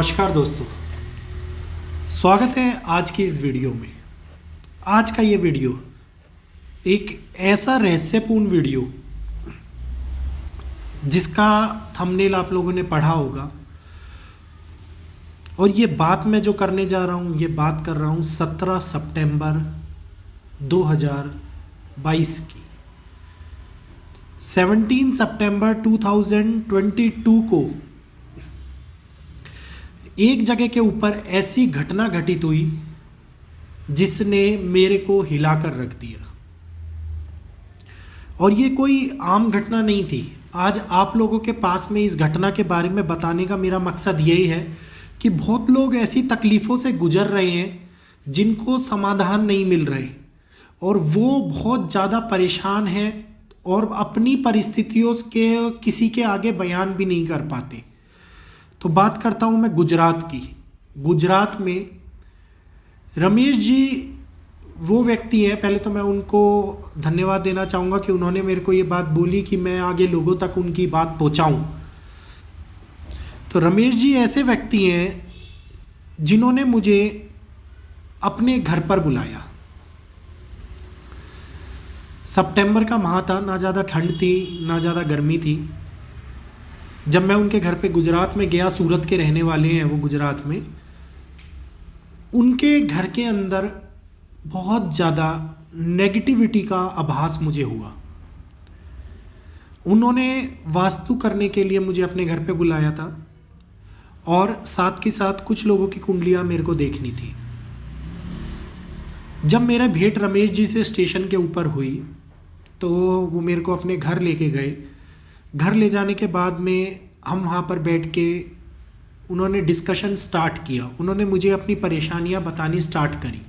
नमस्कार दोस्तों, स्वागत है आज की इस वीडियो में। आज का ये वीडियो एक ऐसा रहस्यपूर्ण वीडियो जिसका थंबनेल आप लोगों ने पढ़ा होगा, और ये बात मैं जो करने जा रहा हूँ, ये बात कर रहा हूँ 17 सितंबर 2022 की। 17 सितंबर 2022 को एक जगह के ऊपर ऐसी घटना घटित हुई जिसने मेरे को हिलाकर रख दिया। और ये कोई आम घटना नहीं थी। आज आप लोगों के पास में इस घटना के बारे में बताने का मेरा मकसद यही है कि बहुत लोग ऐसी तकलीफ़ों से गुजर रहे हैं जिनको समाधान नहीं मिल रहे, और वो बहुत ज़्यादा परेशान हैं और अपनी परिस्थितियों के किसी के आगे बयान भी नहीं कर पाते। तो बात करता हूँ मैं गुजरात की। गुजरात में रमेश जी वो व्यक्ति हैं, पहले तो मैं उनको धन्यवाद देना चाहूँगा कि उन्होंने मेरे को ये बात बोली कि मैं आगे लोगों तक उनकी बात पहुँचाऊँ। तो रमेश जी ऐसे व्यक्ति हैं जिन्होंने मुझे अपने घर पर बुलाया। सितंबर का माह था, ना ज़्यादा ठंड थी ना ज़्यादा गर्मी थी। जब मैं उनके घर पे गुजरात में गया, सूरत के रहने वाले हैं वो गुजरात में, उनके घर के अंदर बहुत ज़्यादा नेगेटिविटी का आभास मुझे हुआ। उन्होंने वास्तु करने के लिए मुझे अपने घर पे बुलाया था और साथ के साथ कुछ लोगों की कुंडलियाँ मेरे को देखनी थी। जब मेरा भेंट रमेश जी से स्टेशन के ऊपर हुई तो वो मेरे को अपने घर लेके गए। घर ले जाने के बाद में हम वहाँ पर बैठ के उन्होंने डिस्कशन स्टार्ट किया। उन्होंने मुझे अपनी परेशानियाँ बतानी स्टार्ट करी।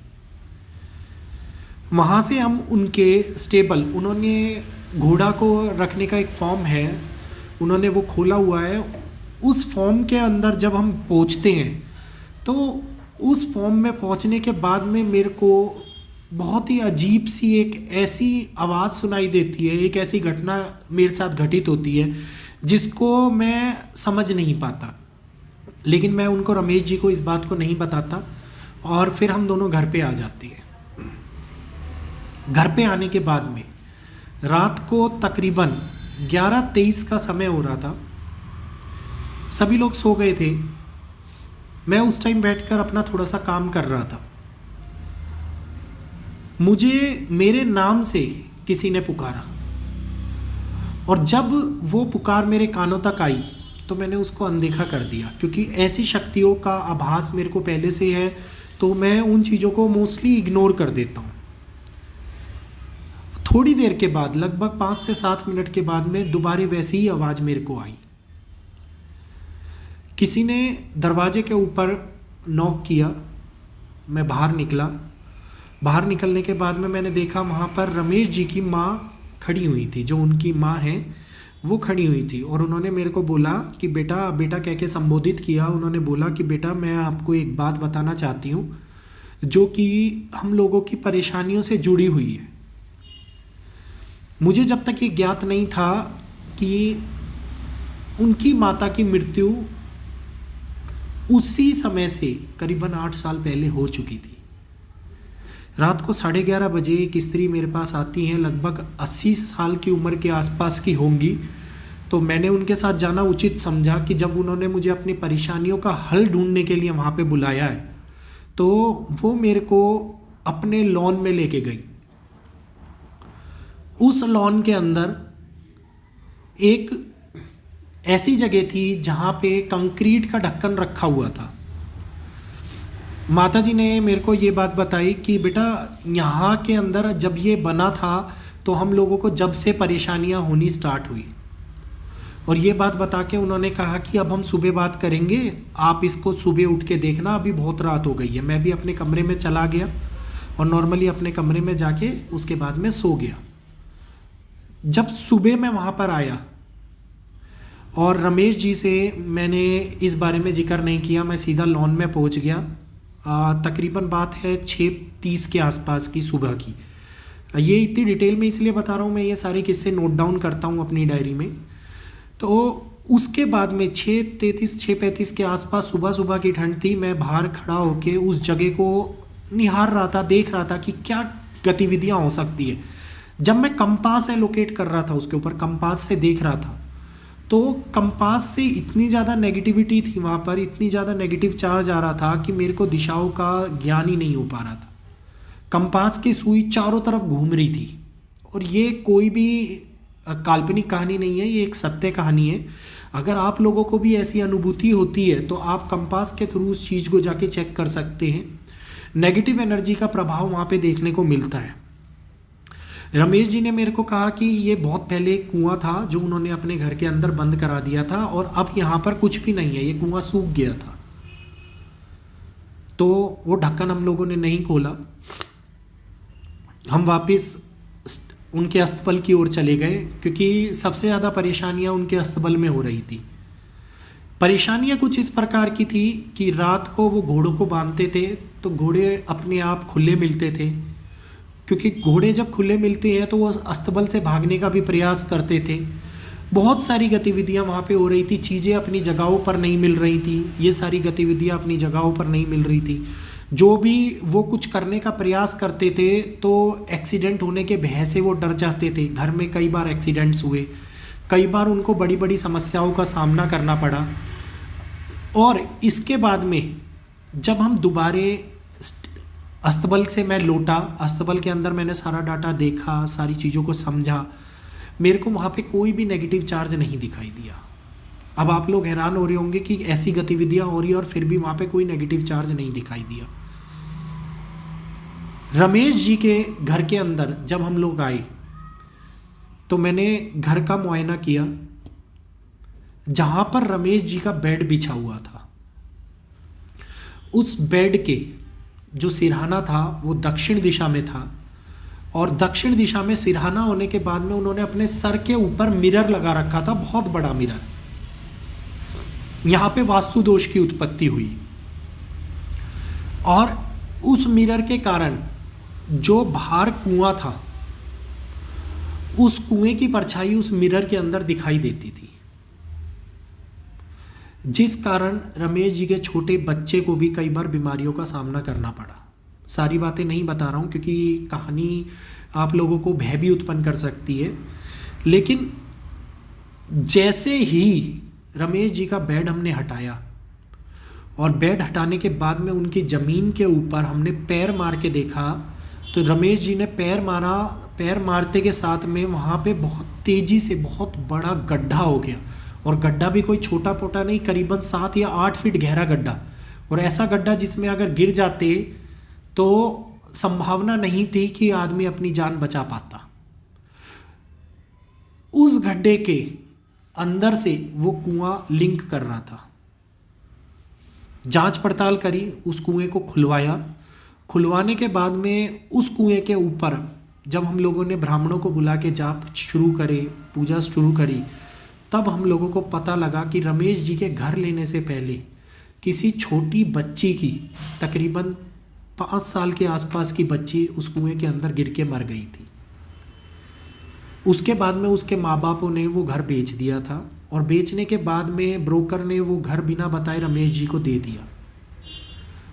वहाँ से हम उनके स्टेबल, उन्होंने घोड़ा को रखने का एक फॉर्म है, उन्होंने वो खोला हुआ है। उस फॉर्म के अंदर जब हम पहुँचते हैं तो उस फॉर्म में पहुँचने के बाद में मेरे को बहुत ही अजीब सी एक ऐसी आवाज़ सुनाई देती है, एक ऐसी घटना मेरे साथ घटित होती है जिसको मैं समझ नहीं पाता। लेकिन मैं उनको, रमेश जी को, इस बात को नहीं बताता और फिर हम दोनों घर पे आ जाते हैं। घर पे आने के बाद में रात को तकरीबन 11:23 का समय हो रहा था। सभी लोग सो गए थे। मैं उस टाइम बैठकर अपना थोड़ा सा काम कर रहा था। मुझे मेरे नाम से किसी ने पुकारा, और जब वो पुकार मेरे कानों तक आई तो मैंने उसको अनदेखा कर दिया, क्योंकि ऐसी शक्तियों का आभास मेरे को पहले से है तो मैं उन चीज़ों को मोस्टली इग्नोर कर देता हूँ। थोड़ी देर के बाद, लगभग 5 से 7 मिनट के बाद में दोबारा वैसी ही आवाज़ मेरे को आई। किसी ने दरवाजे के ऊपर नॉक किया। मैं बाहर निकला। बाहर निकलने के बाद में मैंने देखा वहाँ पर रमेश जी की माँ खड़ी हुई थी, जो उनकी माँ है वो खड़ी हुई थी। और उन्होंने मेरे को बोला कि बेटा बेटा कह के संबोधित किया। उन्होंने बोला कि बेटा मैं आपको एक बात बताना चाहती हूँ जो कि हम लोगों की परेशानियों से जुड़ी हुई है। मुझे जब तक ये ज्ञात नहीं था कि उनकी माता की मृत्यु उसी समय से करीबन 8 साल पहले हो चुकी थी। रात को 11:30 बजे एक स्त्री मेरे पास आती हैं, लगभग 80 साल की उम्र के आसपास की होंगी। तो मैंने उनके साथ जाना उचित समझा कि जब उन्होंने मुझे अपनी परेशानियों का हल ढूंढने के लिए वहाँ पे बुलाया है तो वो मेरे को अपने लॉन में लेके गई। उस लॉन के अंदर एक ऐसी जगह थी जहाँ पे कंक्रीट का ढक्कन रखा हुआ था। माता जी ने मेरे को ये बात बताई कि बेटा यहाँ के अंदर जब ये बना था तो हम लोगों को जब से परेशानियाँ होनी स्टार्ट हुई। और ये बात बता के उन्होंने कहा कि अब हम सुबह बात करेंगे, आप इसको सुबह उठ के देखना, अभी बहुत रात हो गई है। मैं भी अपने कमरे में चला गया और नॉर्मली अपने कमरे में जाके उसके बाद में सो गया। जब सुबह मैं वहाँ पर आया और रमेश जी से मैंने इस बारे में जिक्र नहीं किया, मैं सीधा लॉन में पहुँच गया। तकरीबन बात है 6:30 के आसपास की सुबह की। ये इतनी डिटेल में इसलिए बता रहा हूँ, मैं ये सारे किस्से नोट डाउन करता हूँ अपनी डायरी में। तो उसके बाद में 6:33 6:35 के आसपास सुबह सुबह की ठंड थी, मैं बाहर खड़ा होके उस जगह को निहार रहा था, देख रहा था कि क्या गतिविधियां हो सकती है। जब मैं कंपास एलोकेट कर रहा था उसके ऊपर, कंपास से देख रहा था, तो कंपास से इतनी ज़्यादा नेगेटिविटी थी वहाँ पर, इतनी ज़्यादा नेगेटिव चार्ज आ रहा था कि मेरे को दिशाओं का ज्ञान ही नहीं हो पा रहा था। कंपास की सुई चारों तरफ घूम रही थी, और ये कोई भी काल्पनिक कहानी नहीं है, ये एक सत्य कहानी है। अगर आप लोगों को भी ऐसी अनुभूति होती है तो आप कंपास के थ्रू उस चीज़ को जाके चेक कर सकते हैं। नेगेटिव एनर्जी का प्रभाव वहाँ पे देखने को मिलता है। रमेश जी ने मेरे को कहा कि ये बहुत पहले एक कुआं था जो उन्होंने अपने घर के अंदर बंद करा दिया था, और अब यहाँ पर कुछ भी नहीं है, ये कुआं सूख गया था। तो वो ढक्कन हम लोगों ने नहीं खोला, हम वापस उनके अस्तबल की ओर चले गए, क्योंकि सबसे ज़्यादा परेशानियां उनके अस्तबल में हो रही थी। परेशानियां कुछ इस प्रकार की थी कि रात को वो घोड़ों को बांधते थे तो घोड़े अपने आप खुले मिलते थे, क्योंकि घोड़े जब खुले मिलते हैं तो वो अस्तबल से भागने का भी प्रयास करते थे। बहुत सारी गतिविधियां वहाँ पे हो रही थी, चीज़ें अपनी जगहों पर नहीं मिल रही थी, ये सारी गतिविधियां अपनी जगहों पर नहीं मिल रही थी। जो भी वो कुछ करने का प्रयास करते थे तो एक्सीडेंट होने के भय से वो डर जाते थे। घर में कई बार एक्सीडेंट्स हुए, कई बार उनको बड़ी बड़ी समस्याओं का सामना करना पड़ा। और इसके बाद में जब हम दोबारे अस्तबल से मैं लौटा, अस्तबल के अंदर मैंने सारा डाटा देखा, सारी चीज़ों को समझा, मेरे को वहाँ पे कोई भी नेगेटिव चार्ज नहीं दिखाई दिया। अब आप लोग हैरान हो रहे होंगे कि ऐसी गतिविधियाँ हो रही है और फिर भी वहाँ पे कोई नेगेटिव चार्ज नहीं दिखाई दिया। रमेश जी के घर के अंदर जब हम लोग आए तो मैंने घर का मुआयना किया। जहाँ पर रमेश जी का बेड बिछा हुआ था, उस बेड के जो सिरहाना था वो दक्षिण दिशा में था, और दक्षिण दिशा में सिरहाना होने के बाद में उन्होंने अपने सर के ऊपर मिरर लगा रखा था, बहुत बड़ा मिरर। यहाँ पे वास्तु दोष की उत्पत्ति हुई, और उस मिरर के कारण जो बाहर कुआं था उस कुएं की परछाई उस मिरर के अंदर दिखाई देती थी, जिस कारण रमेश जी के छोटे बच्चे को भी कई बार बीमारियों का सामना करना पड़ा। सारी बातें नहीं बता रहा हूँ क्योंकि कहानी आप लोगों को भय भी उत्पन्न कर सकती है, लेकिन जैसे ही रमेश जी का बेड हमने हटाया और बेड हटाने के बाद में उनकी ज़मीन के ऊपर हमने पैर मार के देखा, तो रमेश जी ने पैर मारा, पैर मारते के साथ में वहाँ पे बहुत तेज़ी से बहुत बड़ा गड्ढा हो गया, और गड्ढा भी कोई छोटा मोटा नहीं, करीबन 7 या 8 फीट गहरा गड्ढा, और ऐसा गड्ढा जिसमें अगर गिर जाते तो संभावना नहीं थी कि आदमी अपनी जान बचा पाता। उस गड्ढे के अंदर से वो कुआं लिंक कर रहा था। जांच पड़ताल करी, उस कुएं को खुलवाया। खुलवाने के बाद में उस कुएं के ऊपर जब हम लोगों ने ब्राह्मणों को बुला के जाप शुरू करे, पूजा शुरू करी, तब हम लोगों को पता लगा कि रमेश जी के घर लेने से पहले किसी छोटी बच्ची की, तकरीबन 5 साल के आसपास की बच्ची उस कुएं के अंदर गिर के मर गई थी। उसके बाद में उसके माँ बापों ने वो घर बेच दिया था, और बेचने के बाद में ब्रोकर ने वो घर बिना बताए रमेश जी को दे दिया,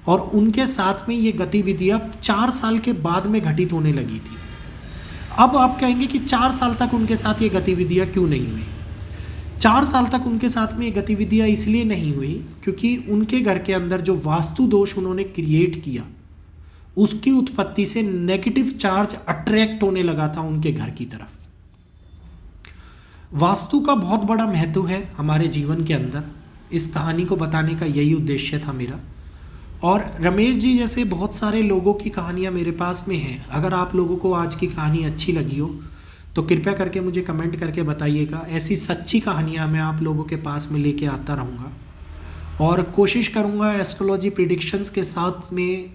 और उनके साथ में ये गतिविधियाँ 4 साल के बाद में घटित होने लगी थी। अब आप कहेंगे कि 4 साल तक उनके साथ ये गतिविधियाँ क्यों नहीं हुई? 4 साल तक उनके साथ में ये गतिविधियाँ इसलिए नहीं हुई क्योंकि उनके घर के अंदर जो वास्तु दोष उन्होंने क्रिएट किया, उसकी उत्पत्ति से नेगेटिव चार्ज अट्रैक्ट होने लगा था उनके घर की तरफ। वास्तु का बहुत बड़ा महत्व है हमारे जीवन के अंदर, इस कहानी को बताने का यही उद्देश्य था मेरा। और रमेश जी जैसे बहुत सारे लोगों की कहानियाँ मेरे पास में हैं। अगर आप लोगों को आज की कहानी अच्छी लगी हो तो कृपया करके मुझे कमेंट करके बताइएगा। ऐसी सच्ची कहानियाँ मैं आप लोगों के पास में लेके आता रहूँगा, और कोशिश करूँगा एस्ट्रोलॉजी प्रिडिक्शंस के साथ में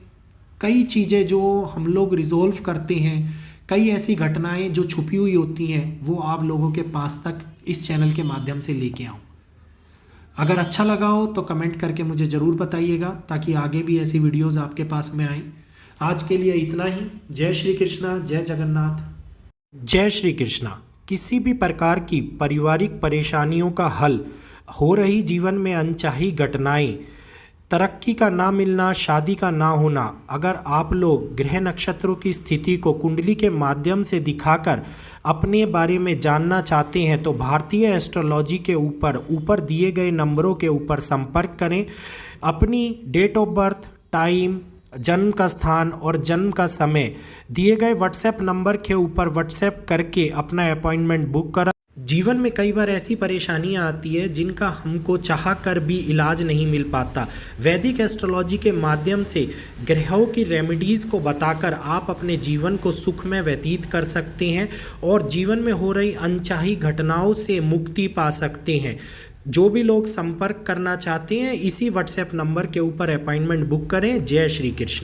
कई चीज़ें जो हम लोग रिजोल्व करते हैं, कई ऐसी घटनाएं जो छुपी हुई होती हैं, वो आप लोगों के पास तक इस चैनल के माध्यम से लेके आऊँ। अगर अच्छा लगा हो तो कमेंट करके मुझे ज़रूर बताइएगा, ताकि आगे भी ऐसी वीडियोस आपके पास में आएँ। आज के लिए इतना ही। जय श्री कृष्णा, जय जगन्नाथ, जय श्री कृष्णा। किसी भी प्रकार की पारिवारिक परेशानियों का हल हो रही जीवन में अनचाही घटनाएं, तरक्की का ना मिलना, शादी का ना होना, अगर आप लोग ग्रह नक्षत्रों की स्थिति को कुंडली के माध्यम से दिखाकर अपने बारे में जानना चाहते हैं तो भारतीय एस्ट्रोलॉजी के ऊपर दिए गए नंबरों के ऊपर संपर्क करें। अपनी डेट ऑफ बर्थ, टाइम, जन्म का स्थान और जन्म का समय दिए गए व्हाट्सएप नंबर के ऊपर व्हाट्सएप करके अपना अपॉइंटमेंट बुक करा। जीवन में कई बार ऐसी परेशानियां आती है जिनका हमको चाह कर भी इलाज नहीं मिल पाता। वैदिक एस्ट्रोलॉजी के माध्यम से ग्रहों की रेमेडीज़ को बताकर आप अपने जीवन को सुख में व्यतीत कर सकते हैं और जीवन में हो रही अनचाही घटनाओं से मुक्ति पा सकते हैं। जो भी लोग संपर्क करना चाहते हैं इसी व्हाट्सएप नंबर के ऊपर अपॉइंटमेंट बुक करें। जय श्री कृष्ण।